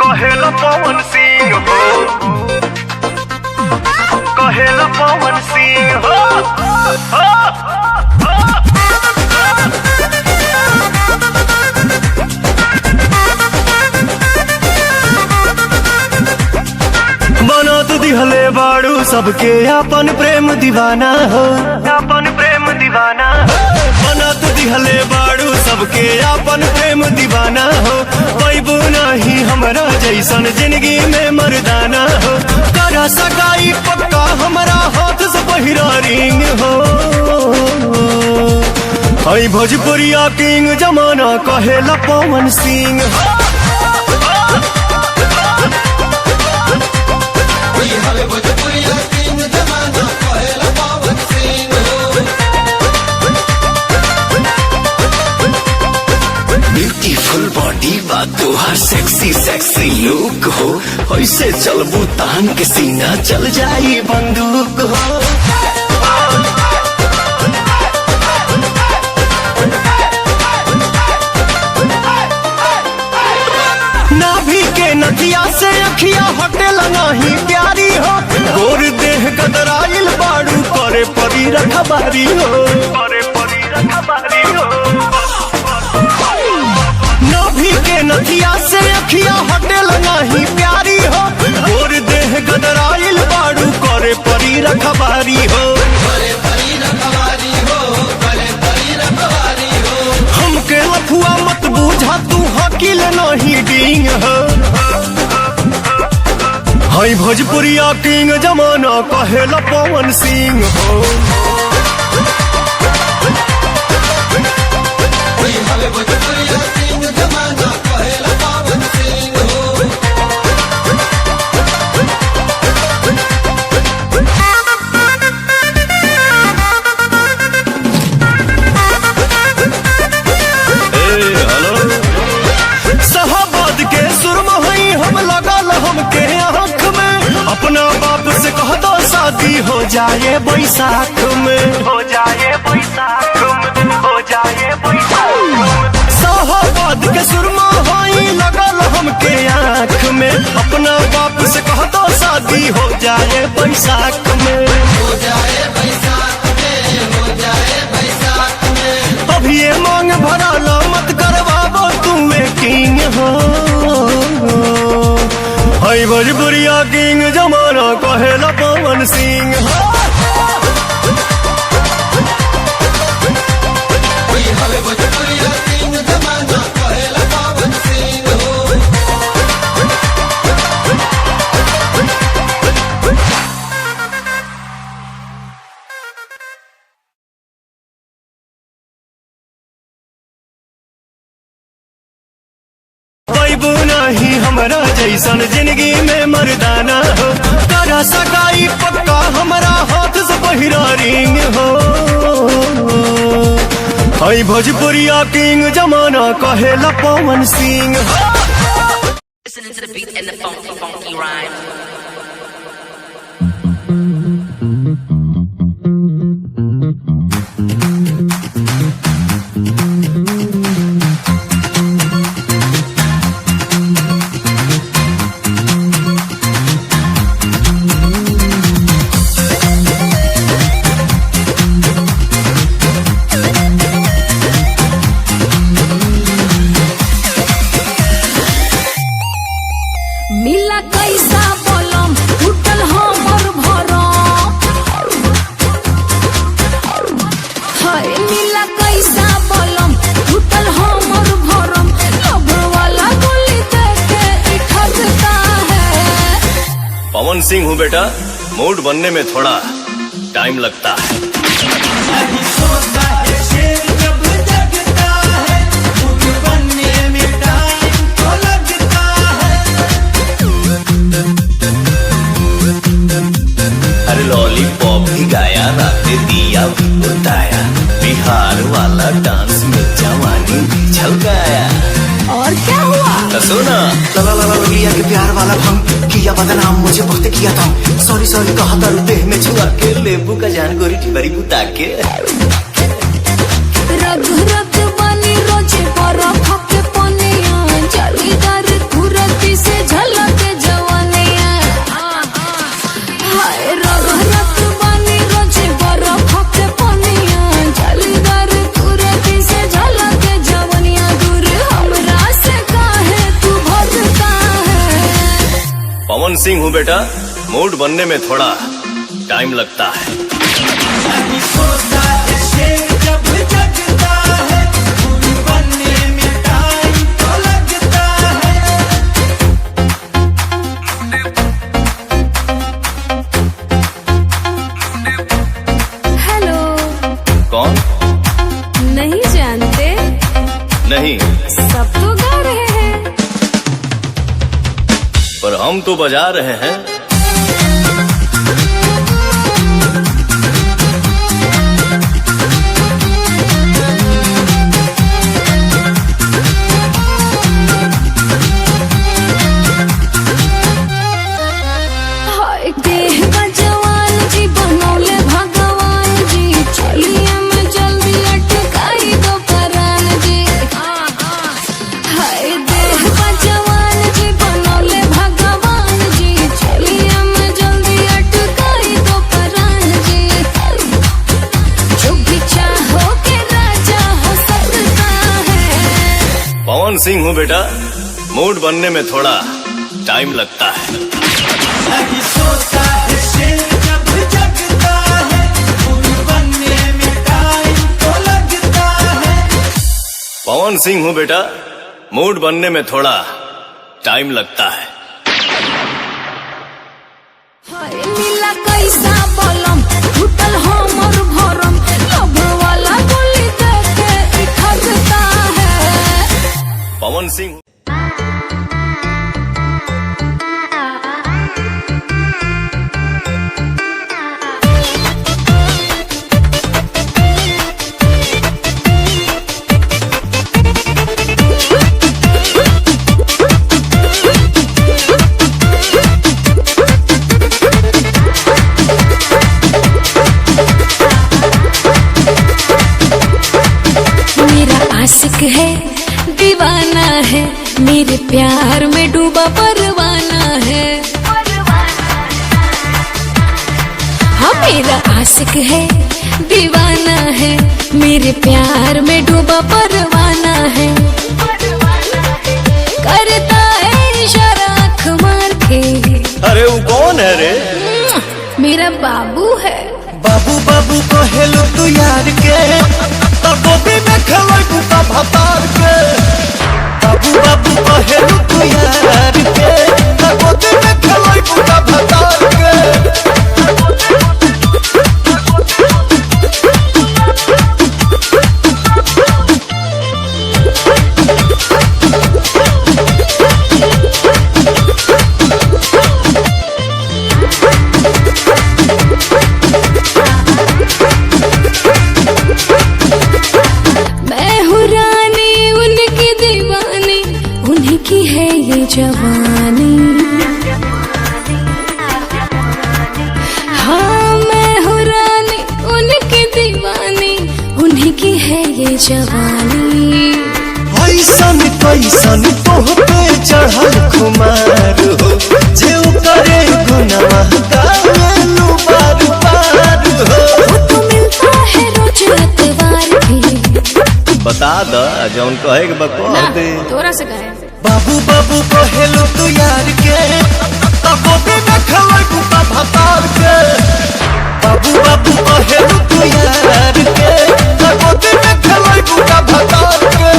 कहेला पवन सिंह हो, कहेला पवन सिंह हो, बनत दिहले बाड़ू सबके अपन प्रेम दीवाना हो, अपन प्रेम दीवाना हो। बनत दिहले बाड़ू सबके अपन प्रेम दीवाना हो। पैबू नहीं हमरा जैसन जिंदगी में मर्दाना हो। करा सगाई पक्का हमरा हाथ से पहिरा रिंग हो। आई भोजपुरिया किंग जमाना कहेला पवन सिंह हो। ब्यूटीफुल बॉडी बा तोहार सेक्सी सेक्सी लुक हो। ऐसे चलबू तान के सीना चल जाई बंदूक हो। नाभि के नथिया से अखिया हटेला नहीं प्यारी हो। गोर देह गदराइल बाड़ू करे परी रखबारी हो, करे परी रखबारी हो। नाभि के नथिया से अखिया हटेला नहीं प्यारी हो। गोर देह गदराइल बाड़ू करे परी रखबारी हो, करे परी रखबारी हो, करे परी रखबारी हो। हमके लफुआ मत बूझा तू हकील नहीं डींग हो। हाई भोजपुरिया किंग जमाना कहेला पवन सिंह हो। शाहबाद के सुरमा हई हम लगल हमके आँख में। अपना बाप से कह दो शादी हो जाए बैसाख में, हो जाए बैसाख में, हो जाए बैसाख में। शाहबाद के सुरमा हई लगल हमके आँख में। अपना बाप से कह दो शादी हो जाए बैसाख में, हो जाए बैसाख में, हो जाए बैसाख में। अभी ये मांग भरा ला मत करवाबो तू किंग हो। हाई भोजपुरिया किंग जमाना कहेला पवन सिंह हो। भोजपुरिया किंग जमाना कहेला पवन सिंह हो। पैबू नहीं हमरा जैसन जिंदगी में मर्दाना हो। करा सगाई पक्का हमरा हाथ से पहिरा रिंग हो। हाई भोजपुरिया किंग जमाना कहेला पवन सिंह हो। Listening to the beat and the funky, funky rhyme. मिला कैसा बोलम टूटल हमर भरम। हाय मिला कैसा बोलम टूटल हमर भरम। लब वाला गोली देके इठकता है। पवन सिंह हूँ बेटा, मूड बनने में थोड़ा टाइम लगता है। अरे लॉलीपॉप भी गाया, रातें दिया भी बताया। बिहार वाला डांस में जवानी भी झलकाया। और क्या हुआ? तो सुना लिया के प्यार वाला भंग किया बदनाम, मुझे वक्त किया था। सॉरी सॉरी कहा था देह में छुआ के। लेबू का जान गोरी ठिबरी बुता के। रग रग बनी रोजे बरफ के पनिया। जालीदार खुरपी से झल पवन सिंह हूँ बेटा, मूड बनने में थोड़ा टाइम लगता है। हेलो। कौन? नहीं जानते? नहीं, सब तो गा रहे हैं। पर हम तो बजा रहे हैं। हाय देह का जवान जी बनौले भगवान जी, चलिए मैं जल्दी अटकाई दो परान जी। हाय देह का जवान जी बनौले भगवान जी, चलिए मैं जल्दी अटकाई दो परान जी। जो भी चाहो के राजा हो सकता है। पवन सिंह हूँ बेटा, मूड बनने में थोड़ा टाइम लगता है। पवन सिंह हूँ बेटा, मूड बनने में थोड़ा टाइम लगता है। हाय नीला कैसा बलम टूटल हमर भरम, लब वाला गोली देके ठगता है। पवन सिंह आशिक है दीवाना है, मेरे प्यार में डूबा परवाना है। हाँ मेरा आशिक है दीवाना है, मेरे प्यार में डूबा परवाना है। करता है इशारा आँख मार के। अरे वो कौन है रे? मेरा बाबू है। बाबू बाबू कहेलू तू यार के, तबो भी में खेलोई बुता भतार के। बाबू बाबू कहेलू तू यार के, तबो भी में खेलोई बुता भतार के। मैं हूँ रानी उनकी दीवानी, उन्हीं की है ये जवानी। हाँ मैं हूँ रानी उनकी दीवानी, उन्हीं की है ये जवानी। ऐसन कैसन तोह पे चढ़ल खुमार हो, जे करे गुनाह गावेलू बार बार हो। वो तो मिलता है रोज अतवार भी। बता द जौन कहे के बकवास दे। तोरा से कहे बाबू बाबू कहेलू तू यार के, तबो भी में खेलोई बुता भतार के। बाबू बाबू कहेलू तू यार के, तबो भी में खेलोई बुता भतार के।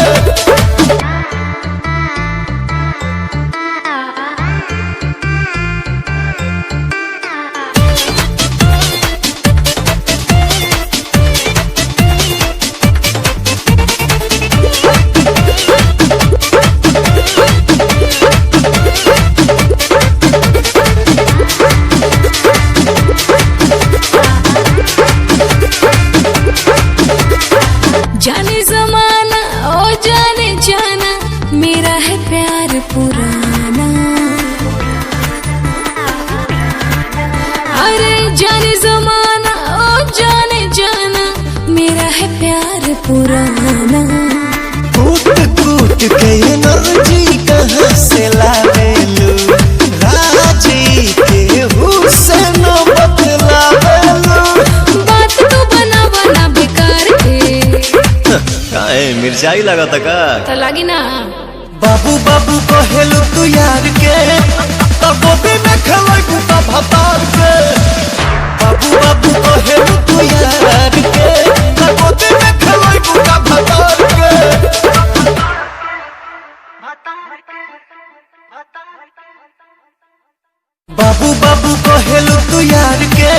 जाने जमाना ओ जाने जाना, मेरा है प्यार पुराना। अरे जाने जमाना ओ जाने जाना, मेरा है प्यार पुराना। कूट कूट के एनर्जी कहाँ से लावेलू, राजी के हुस्न बतलावेलू। बात तो बना बना बेकार के। काहे मिर्चाई लगता का? तो लगी ना। बाबू बाबू कहेलू तू यार के, तबो भी में बाबू बाबू कहेलू तू यार के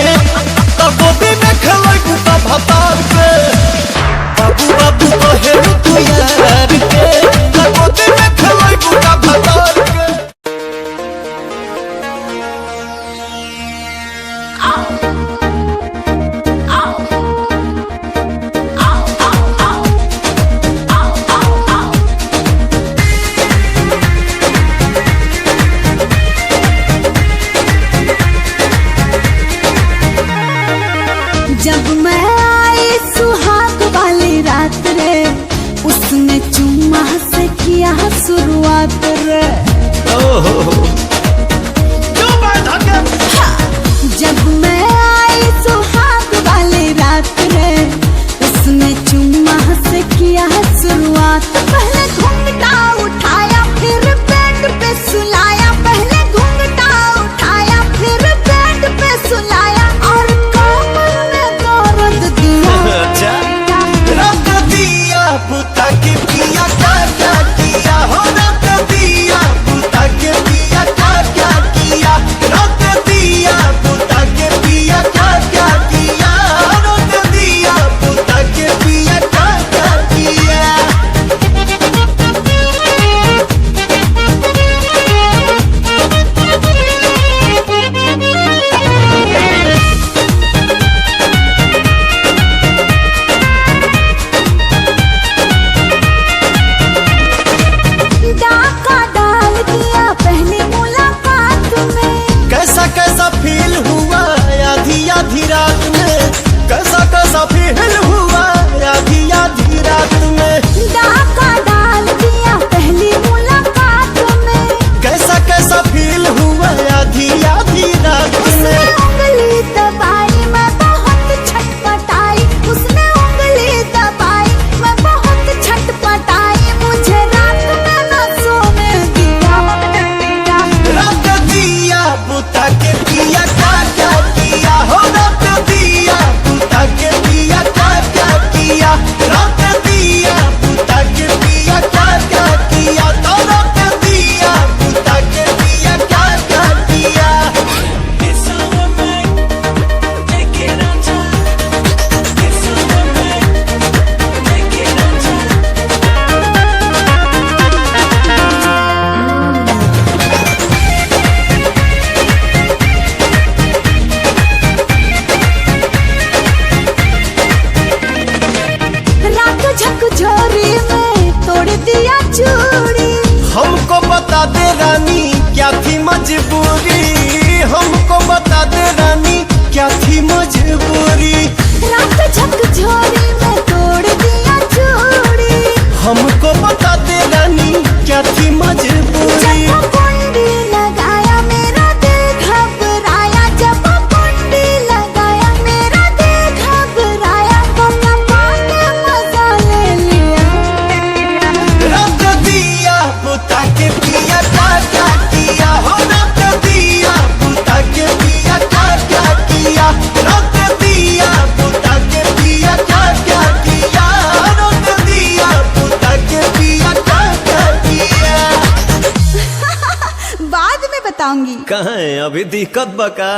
तब भी में खेलू तो भतार के बाबू बाबू कहेलू तू यार के तब भी में खेलू तो भतार के जब मैं आई सुहाग वाली रात रे उसने चुम्मा से किया शुरुआत रे जब मैं आई सुहाग वाली रात रे उसने चुम्मा से किया शुरुआत पहले घूंघटा उठाया फिर बेड पे सुलाया पहले घूंघटा उठाया फिर बेड पे सुलाया और कमर में दर्द दिया रख दिया बुता के पिया क्या किया हो रख दिया बुता के पिया क्या किया रख दिया बुता के पिया क्या किया रख दिया बुता के पिया क्या किया डाका डाल दिया पहली मुलाकात में कैसा कैसा फील हुआ आधी आधी रात में कैसा कैसा फील हुआ आधी आधी रात में डाका डाल दिया पहली मुलाकात में कैसा कैसा फील हुआ आधी आधी रात उसने में उंगली दबाई मैं बहुत छटपटाई उसने उंगली दबाई मैं बहुत छटपटाई मुझे रात में न सोने दिया रख दिया बुता के पिया क्या किया हो रख दिया बुता के पिया क्या किया रख दिया बुता के पिया क्या किया तो रख दिया बुता के पिया क्या किया रात झकझोरी में तोड़ दिया चूड़ी हमको बता दे रानी क्या थी मजबूरी हमको बता दे रानी क्या थी मजबूरी रात झकझोरी में तोड़ दिया चूड़ी हमको बता दे रानी क्या थी मजबूरी जब कुंडी लगाया मेरा दिल घबराया जब कुंडी लगाया मेरा दिल घबराया तो लपा के मजा ले लिया रख दिया बुता के पिया क्या किया हो रख दिया बुता के पिया क्या किया रख दिया बुता के पिया क्या किया रख दिया बुता के पिया क्या किया बाद में बताऊंगी कहाँ है अभी दिक्कत बका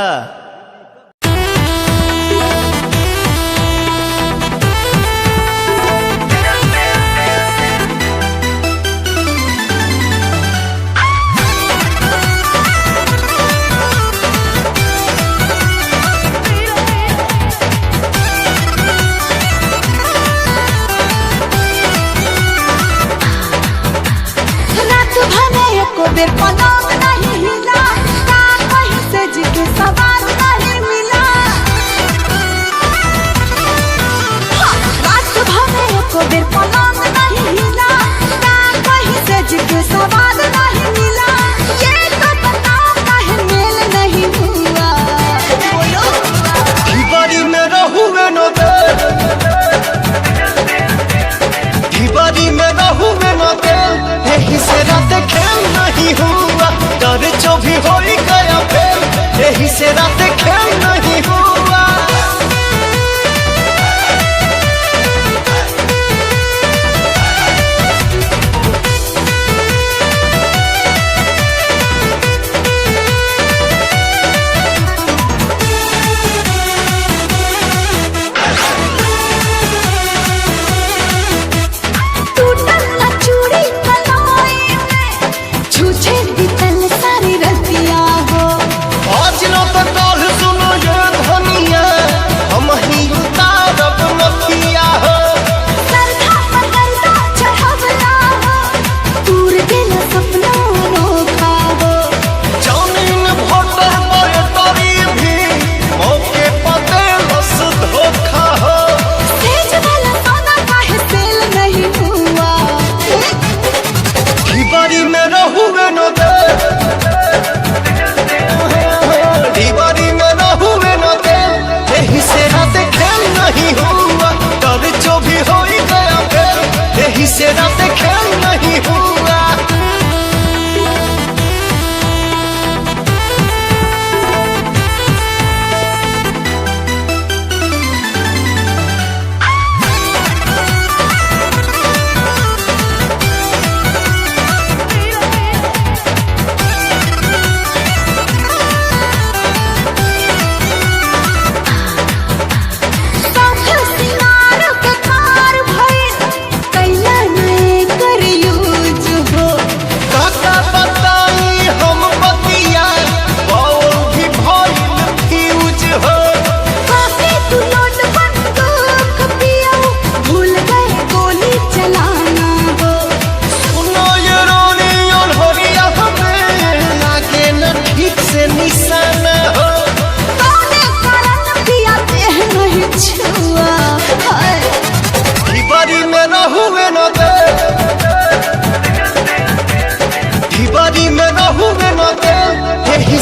रात भने एको बेर पलंग नहीं हिला का कहीं से जिके सवार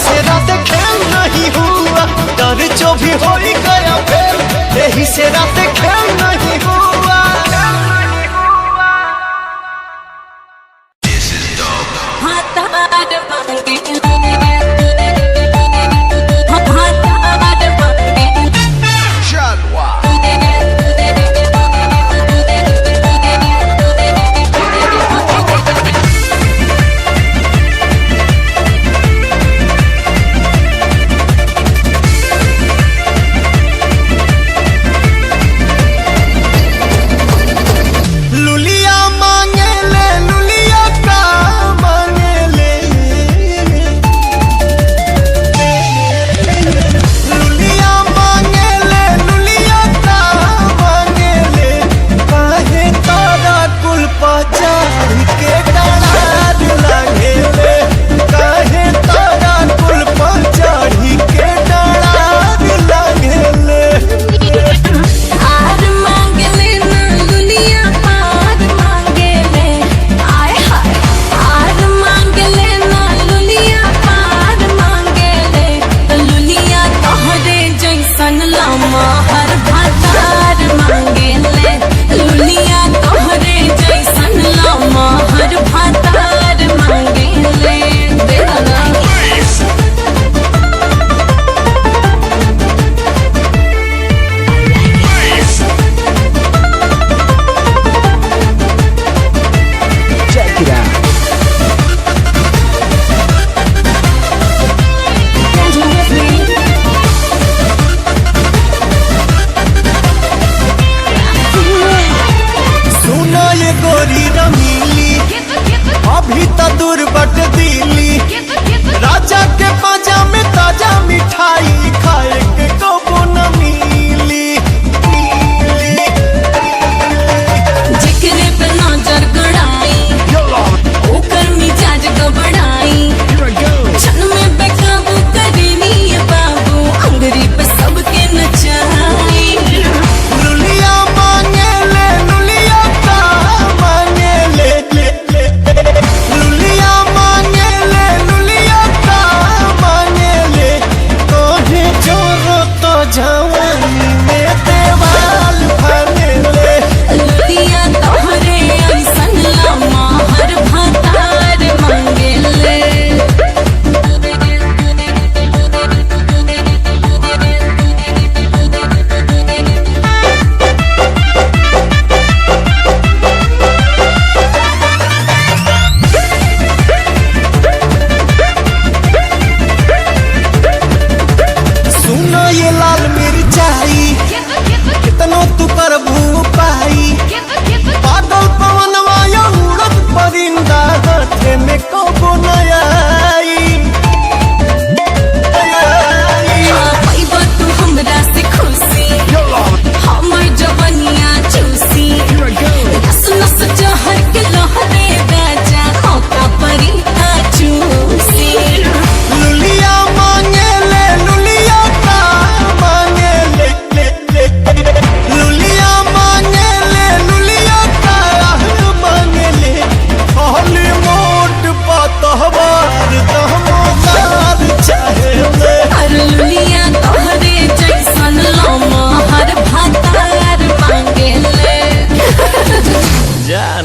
से रात खेल नहीं हुआ, डर जो भी हो ही गया फेल, यही से रात खेल नहीं हुआ।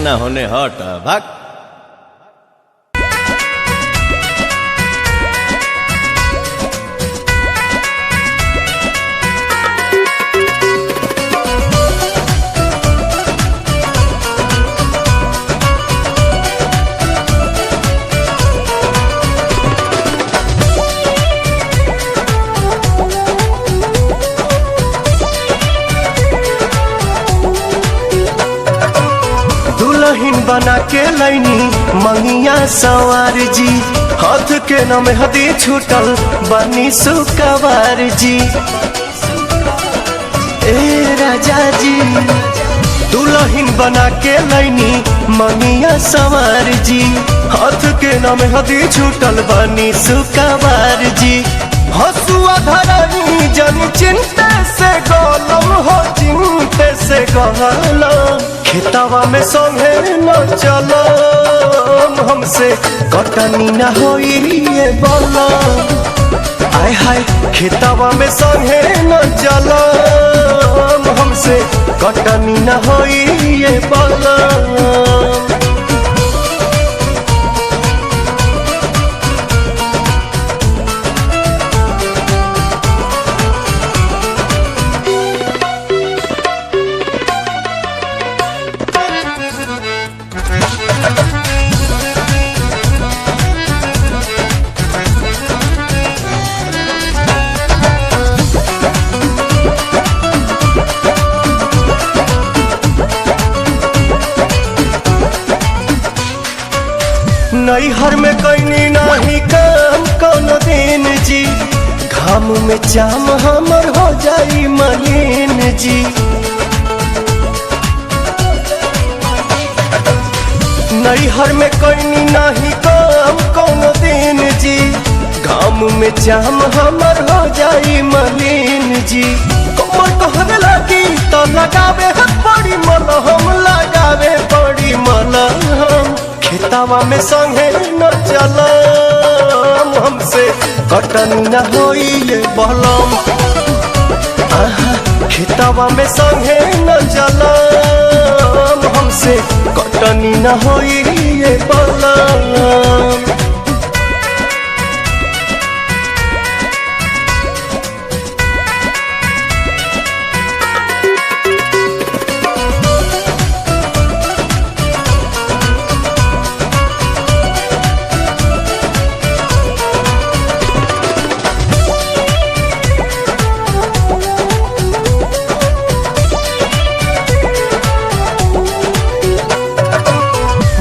ना होने हट भाग। बना के लैनी मंगिया सवार जी, हाथ के न मेहदी छूटल बनी सुकवार जी। ए राजा जी दुल्हन बना के लैनी मंगिया सवार जी, हाथ के न मेहदी छूटल बनी सुकवार जी। हसुआ धरनी जन चिंते से गलम हो, चिंते से गलम खेतवा में संगे न चलो हमसे कटनी न होई ये बोलो आय हाय खेतवा में संगे न चलो हमसे कटनी न होई ये बोलो नैहर में कैनी नहीं काम कौन दिन जी घाम में चाम हमर हो जाई मलिन जी नैहर में कैनी नहीं काम कौन दिन जी घाम में चाम हमर हो जाई मलिन जी कमर कहरे लगी तो लगावे बड़ी मलहम लगावे बड़ी मलहम खेतवा में संगे न चलो हमसे कटनी न होई ये बलम खेतवा में संगे न चलो हमसे कटनी न होई ये बलम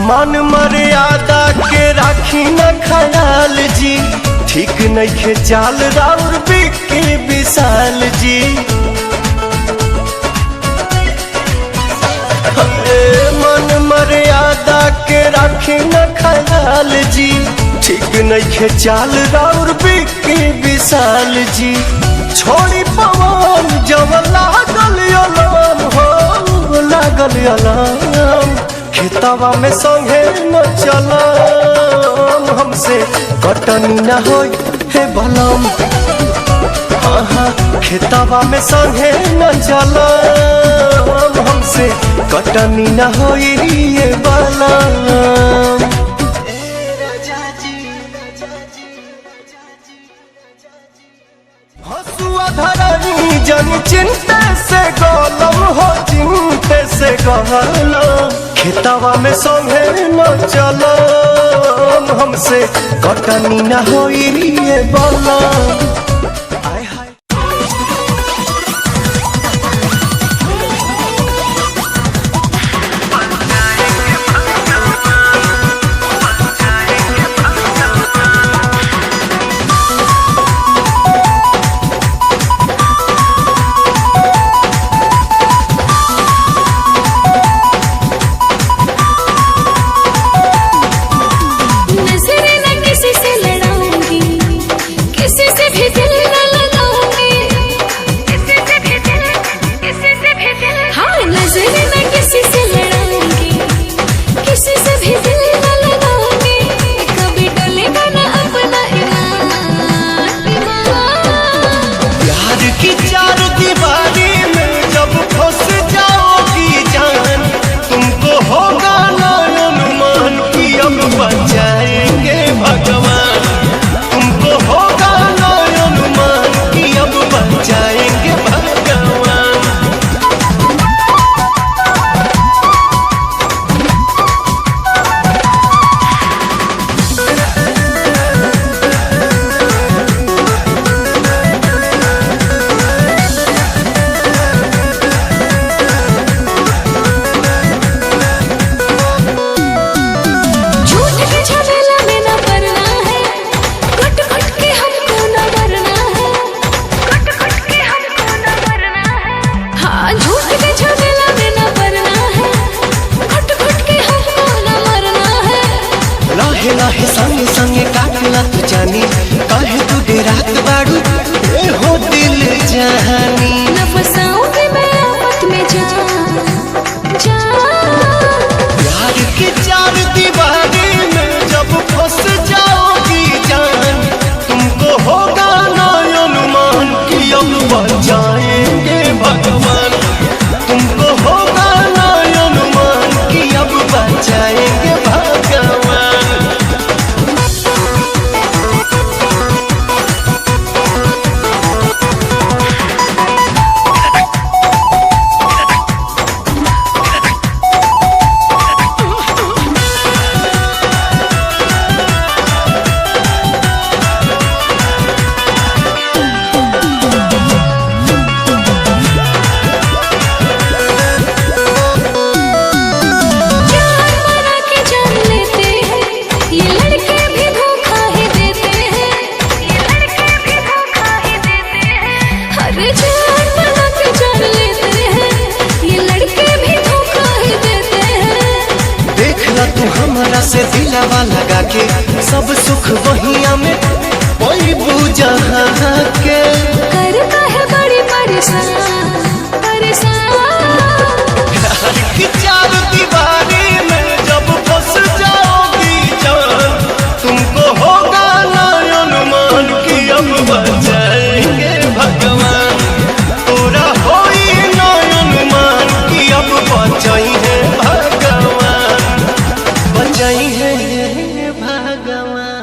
मान मर्यादा के राखी न ख्याल जी ठीक नहीं खे चाल राउर बिके विशाल जी मन मर्यादा के राखी न ख्याल जी ठीक नहीं खे चाल राउर बिके विशाल जी छोड़ी पवन जब लागल अलाम हो लागल अलाम खेतवा में संगे न चलो हमसे कटनी न होई हे बलम खेतवा में संगे न चलो हमसे कटनी न होई ये बलम हसुआ धरनी जन चिंते से गलम हो चिंते से गलम खेतवा में संगे न चलो हमसे कटनी न होई ये बलम न फसाऊंगी मैं आफत में जा सुख वहिया में कोई पूजा के करता है बड़ी परेशान परेशान। कि चार दीवारी में जब फंस जाओगी जान, तुमको होगा ना अनुमान कि अब बचाएंगे भगवान। पूरा होई ना अनुमान कि अब बचाई है भगवान, बचाई है भगवान।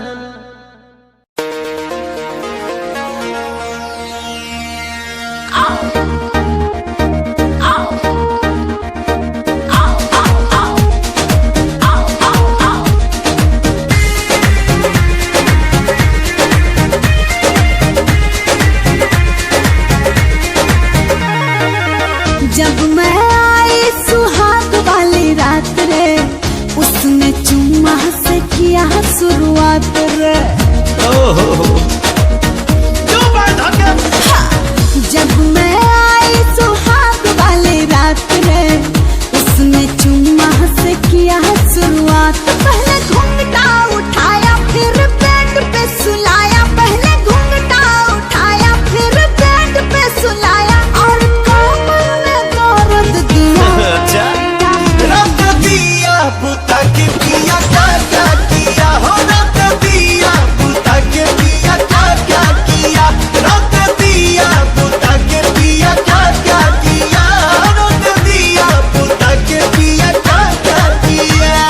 जब मैं आई सुहाग वाली रात रे, उसने चुम्मा से किया शुरुआत रे। जब मैं आई सुहाग वाली रात रे, उसने चुम्मा से किया शुरुआत। पहले घूंघटा उठाया फिर बेड पे सुलाया, पहले घूंघटा उठाया फिर बेड पे सुलाया, और कमर में दर्द दिया। रख दिया बुता के पिया क्या क्या किया हो, रख दिया बुता के पिया क्या क्या किया, रख दिया बुता के पिया क्या क्या किया, रख दिया बुता के पिया क्या क्या किया।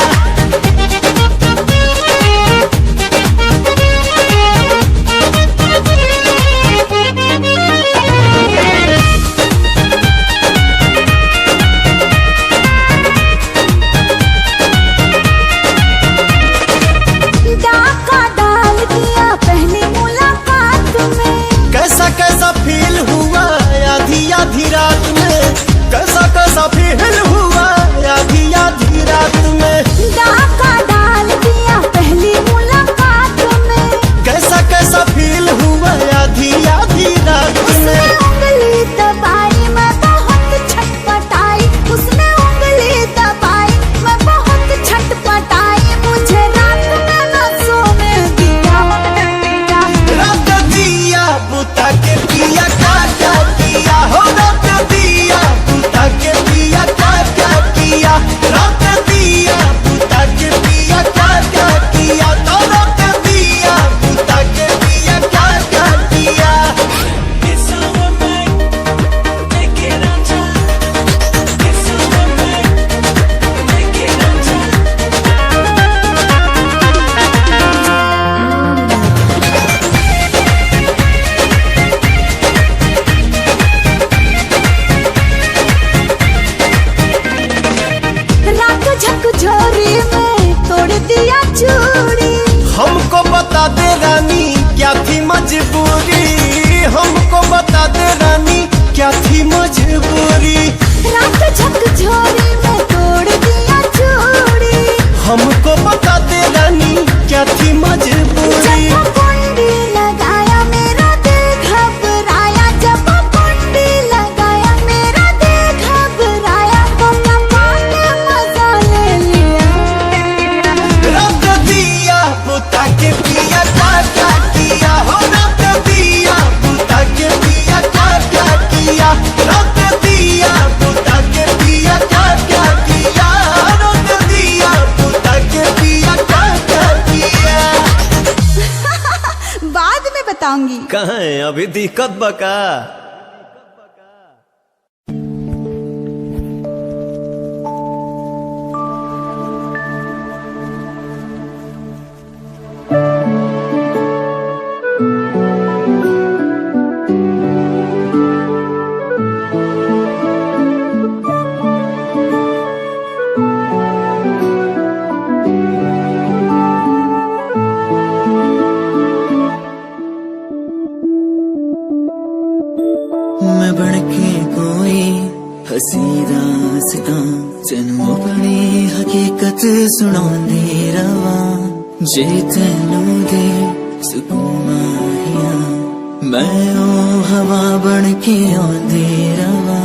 डाका डाल दिया पहली मुलाकात में, कैसा कैसा फील हुआ आधी आधी रात में, कैसा कैसा फील हुआ आधी आधी रात में, डाका डाल दिया पहली मुलाकात में। कैसा कैसा फील हुआ आधी आधी रात उसने में। उंगली दबाई मैं बहुत छटपटाई, उसने उंगली दबाई मैं बहुत छटपटाई, मुझे रात में न सोने दिया। रख दिया बुता के पिया क्या क्या किया हो, रख दिया बुता के पिया क्या क्या किया, रख दिया बुता के पिया क्या क्या किया, तो रख दिया बुता के पिया क्या क्या किया। रात झकझोरी में तोड़ दिया चूड़ी, हमको बता दे रानी क्या थी मजबूरी, हमको बता दे रानी क्या थी मजबूरी, रात झकझोरी में तोड़ दिया चूड़ी। हमको बता दे रानी क्या थी मजबूरी। जब कुंडी लगाया मेरा दिल घबराया, जब कुंडी लगाया मेरा दिल घबराया, तो लगा के मजा ले लिया। रख दिया बुता के पिया क्या क्या किया हो, रख दिया बुता के पिया क्या क्या किया, रख दिया बुता के पिया क्या क्या किया, रख दिया बुता के पिया क्या क्या किया। बाद में बताऊंगी। कहाँ है अभी दिक्कत बका। मैं बढ़के कोई हसी दास्तां तेनू अपनी हकीकत सुनांदी रवा, जे तेनू दे सुकून माहिया मैं ओ हवा बन के आंदी रवा।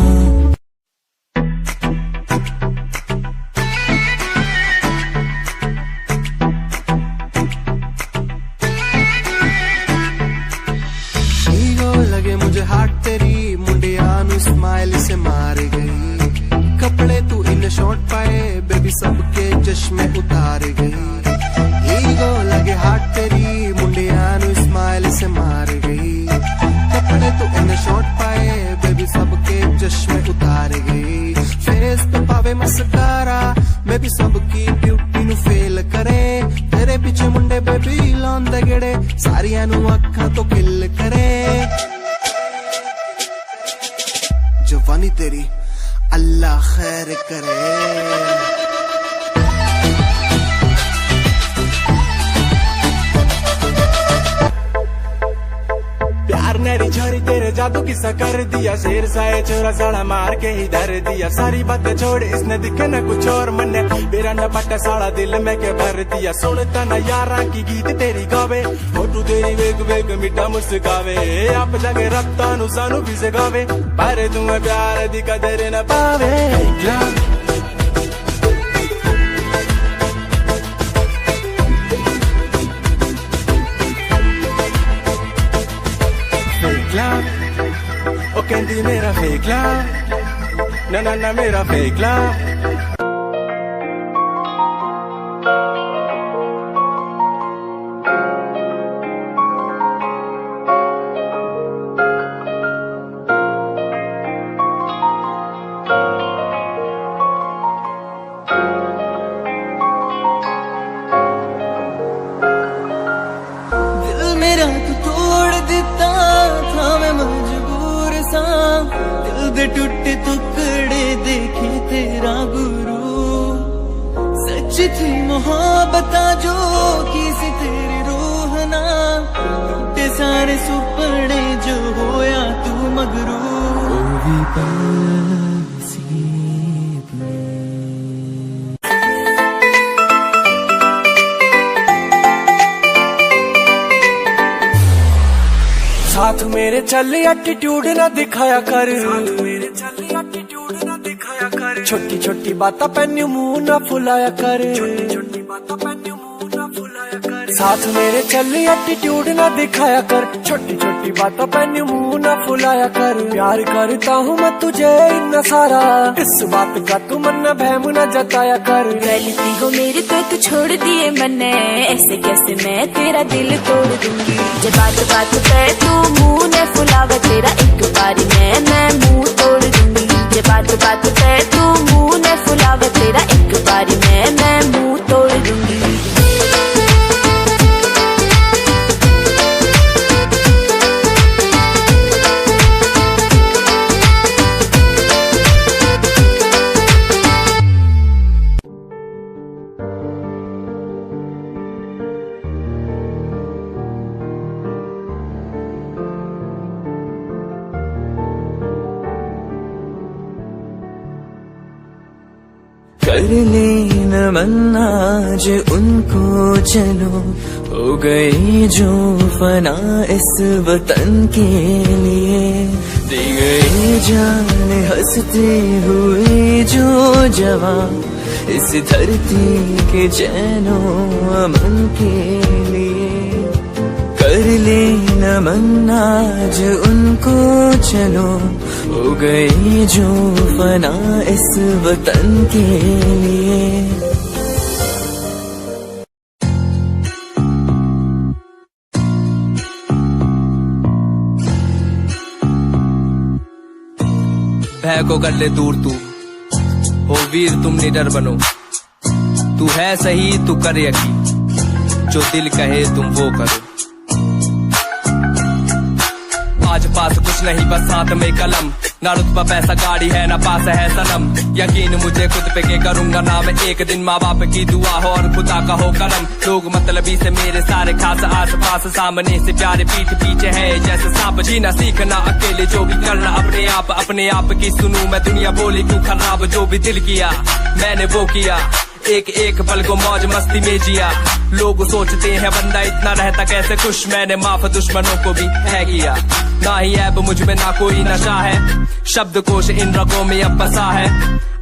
चश्मे उतार गई ईगो लगे हाथ तेरी मुंडिया नु स्माइल से मार गई कपड़े तो इन शॉर्ट पाए बेबी सबके चश्मे उतार गई फेस पे पावे मस्कारा मैं भी सबकी ब्यूटी नु फेल करे तेरे पीछे मुंडे बेबी लौंदे गेड़े सारियां नु अखा तो किल करे जवानी तेरी अल्लाह खैर करे नैरी झरी तेरे जादू किस्सा कर दिया शेर साए चोरा साड़ा मार के ही धर दिया सारी बातें छोड़ इसने दिखे न कुछ और मन मेरा न पट्टा साड़ा दिल में के भर दिया सुनता न यारा की गीत तेरी गावे फोटू तेरी वेग वेग मिठा मुस्कावे आप जगे रखता नु सानू भी से गावे पर तुम्हें प्यार दी कदर न पावे ओ कहती मेरा फेक लव ना ना ना मेरा फेक लव दिल मेरा तू तोड़ देता था मैं मजबूर सा दिल दे टूटे टुकड़े देखे तेरा गुरु सच थी मोहब्बत जो किसी तेरी रूह ना टूटे सारे सुपने जो होया तू मगरू ओ भी साथ मेरे चल एटीट्यूड ना दिखाया कर छोटी छोटी बातें पैन्यू मुंह ना फुलाया कर साथ मेरे चल एटीट्यूड ना दिखाया कर छोटी छोटी बातें पैन्यू मुंह ना फुलाया कर प्यार करता हूँ मैं तुझे इतना सारा इस बात का तू मन बहम न जताया कर गलती हो मेरी तो तू छोड़ दिए मैंने ऐसे कैसे मैं तेरा दिल तोड़ दूंगी जब बात बात पे तू मुंह ने फुलावा तेरा एक बारी मैं मुंह तोड़ दूंगी जब बात बात पे तू मुंह ने फुलावा तेरा एक बारी मैं मुंह तोड़ दूंगी कर लेना मन्ना जो उनको चलो हो गई जो फना इस वतन के लिए दी गई जान हंसते हुए जो जवान इस धरती के चैनो अमन के लिए कर लेना मन्ना जो उनको चलो हो गई जो फना इस वतन के लिए भय को कर ले दूर तू हो वीर तुम निडर बनो तू है सही तू कर यकीन जो दिल कहे तुम वो करो आज पास कुछ नहीं बस हाथ में कलम ना रुतबा पैसा गाड़ी है ना पास है सनम यकीन मुझे खुद पे के करूंगा ना मैं एक दिन माँ बाप की दुआ हो और खुदा का हो करम लोग मतलबी से मेरे सारे खास आस पास सामने से प्यारे पीठ पीछे है जैसे सांप जीना सीखना अकेले जो भी करना अपने आप की सुनूं मैं दुनिया बोली क्यों खराब जो भी दिल किया मैंने वो किया एक एक पल को मौज मस्ती में जिया लोग सोचते हैं बंदा इतना रहता कैसे खुश मैंने माफ दुश्मनों को भी है किया ना ही ऐब मुझ में ना कोई नशा है शब्दकोश इन रगों में अब बसा है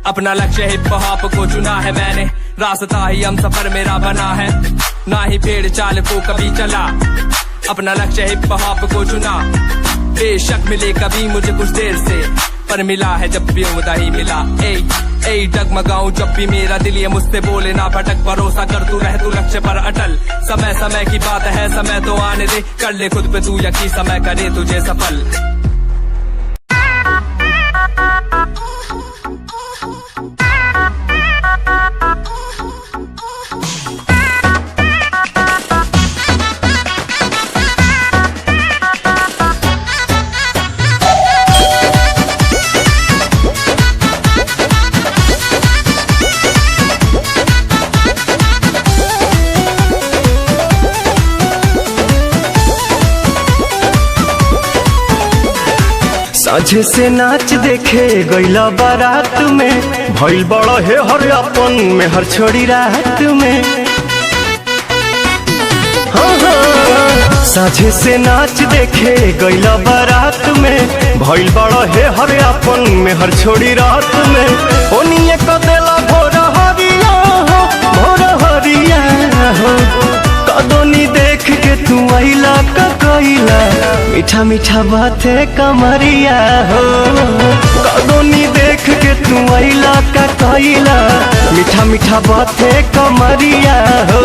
अपना लक्ष्य हिप हॉप को चुना है मैंने रास्ता ही हम सफर मेरा बना है ना ही पेड़ चाल को कभी चला अपना लक्ष्य हिप हॉप को चुना बेशक मिले कभी मुझे कुछ देर से पर मिला है जब भी उम्दा ही मिला ए डगमगाऊं जब भी मेरा दिल ये मुझसे बोले ना भटक, भरोसा कर तू रह तू लक्ष्य पर अटल। समय समय की बात है, समय तो आने दे, कर ले खुद पे तू यकीन, समय करे तुझे सफल। साझे से नाच देखे गईला बारात में, भइल बड़ा है हर अपन में हर छोड़ी रात में। हाँ हाँ। साझे से नाच देखे गईला बारात में, भइल बड़ा है हर अपन में हर छोड़ी रात में। ओनिए कदेला भोर हरिया हो, भोर हरिया हो, कदोनी देख के तू आइला कइला, मीठा मीठा बात है कमरिया हो। कदोनी देख के तू आइला कइला, मीठा मीठा बात है कमरिया हो।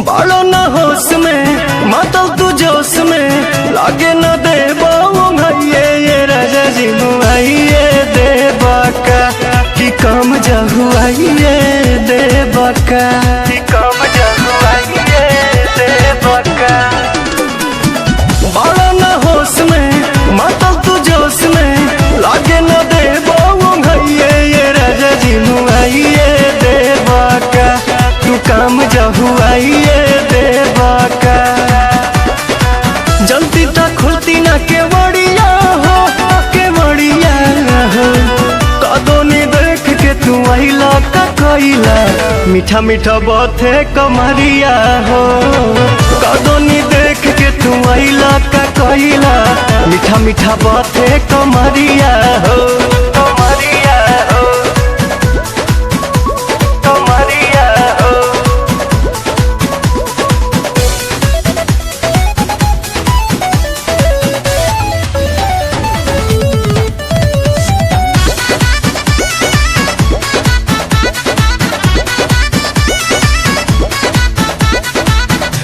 बालो न होश में मातल तू जोश में, लागे न दे भैये ये राजा जी मुआइये दे बाका, कि कम जहुआइये दे बाका, कि कम जहुआइये दे बाका। बालो न होश में मातल तू जोश में, लागे न दे भैये ये राजा जी मुआइये दे बाका, तू कम जहुआइये दे बाका। जल्दी तक खुलती ना केवड़िया हो, केवड़िया हो, कदोनी देख के तू आइला कइला, मीठा मीठा बात है कमरिया हो। कदोनी देख के तू आइला कइला, मीठा मीठा बात है कमरिया हो, कमरिया हो, कमरिया हो।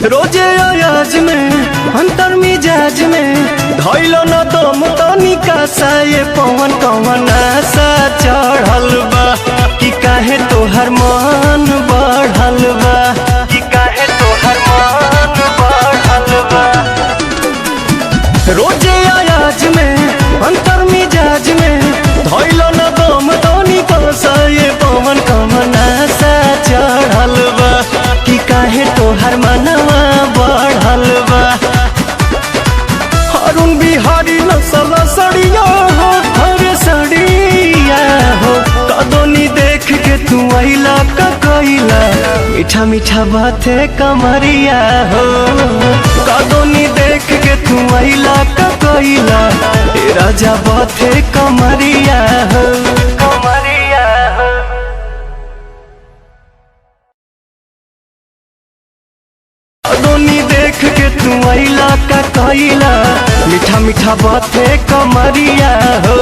रोजे अयाज में अंतर मिजाज में, धैलो न दम तनिका सा ये पवन कवन आशा चढ़ल बा, कि काहे तोहर मन बढ़ल बा, कि काहे तोहर मन बढ़ल बा। रोजे अयाज में अंतर मिजाज में, धैलो न दम तनिका सा ये पवन कवन आशा चढ़ल बा, कि काहे तोहर मनवा बढ़ल बा। अरुण बिहारी नसल सड़िया हो, हरे सड़िया हो, कदोनी देख के तू आइला कइला, मीठा मीठा बात है कमरिया हो। कदोनी देख के तू आइला कइला, ए राजा बात है कमरिया हो, कमरिया हो। कदोनी देख के तू आइला कइला, मीठा मीठा बात है कमरिया हो।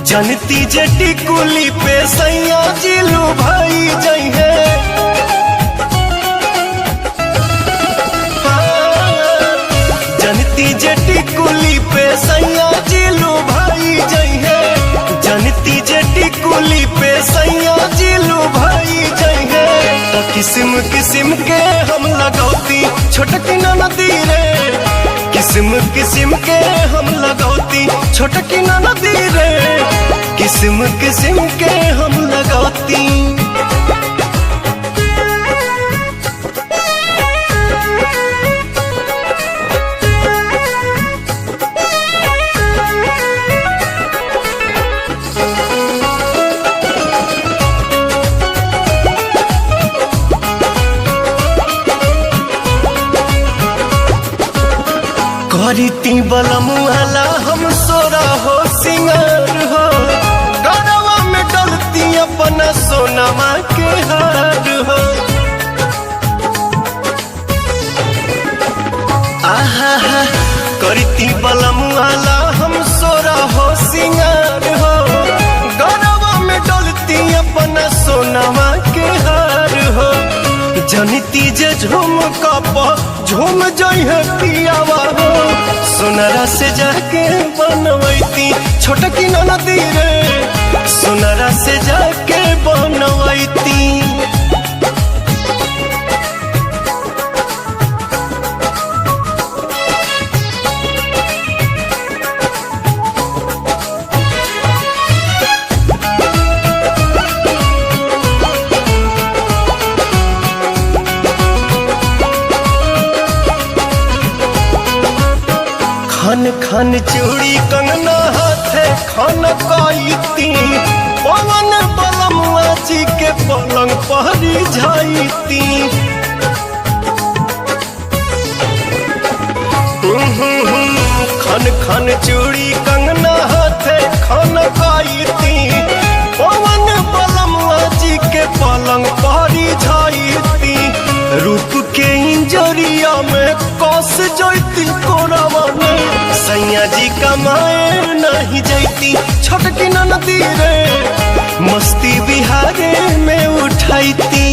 जनती जेटी कुली पे सैया जिलू भाई जई है, जनती जेटी कुली पे सैया जिलू भाई जई है, जनती जेटी कुली पे सैया जिलू भाई जई है। तो किस्म किस्म के हम लगौती छोटकी नदी रे, किस्म किस्म के हम लगौती छोटकी नदी रे, किस्म किस्म के हम लगाती। करती बलम वाला हम सोरा हो सिंगार हो, गरवा में डलती अपना सोनमा के हार हो। आहा करती बलम वाला हम सोरा हो सिंगार हो, गरवा में डलती अपना सोनमा के हार हो। जनिती जे झूम कप झूम जइहे पियावा हो, सोनरा से जाके बनवैती छोटकी ननदी रे, सोनरा से जाके बनवैती। खन खन चूड़ी कंगना हाथे खन काईती, पवन बलमुआ जी के पलंग पहरी जाईती। खन खन चूड़ी कंगना हाथे खन काईती, पवन बलमुआ जी के पलंग पहरी जाईती। रूप के इंजरिया में कस जैती कोरावा में, सैया जी कमाए नहीं जैती छोटकी ननदी रे, मस्ती बिहारे में उठाईती।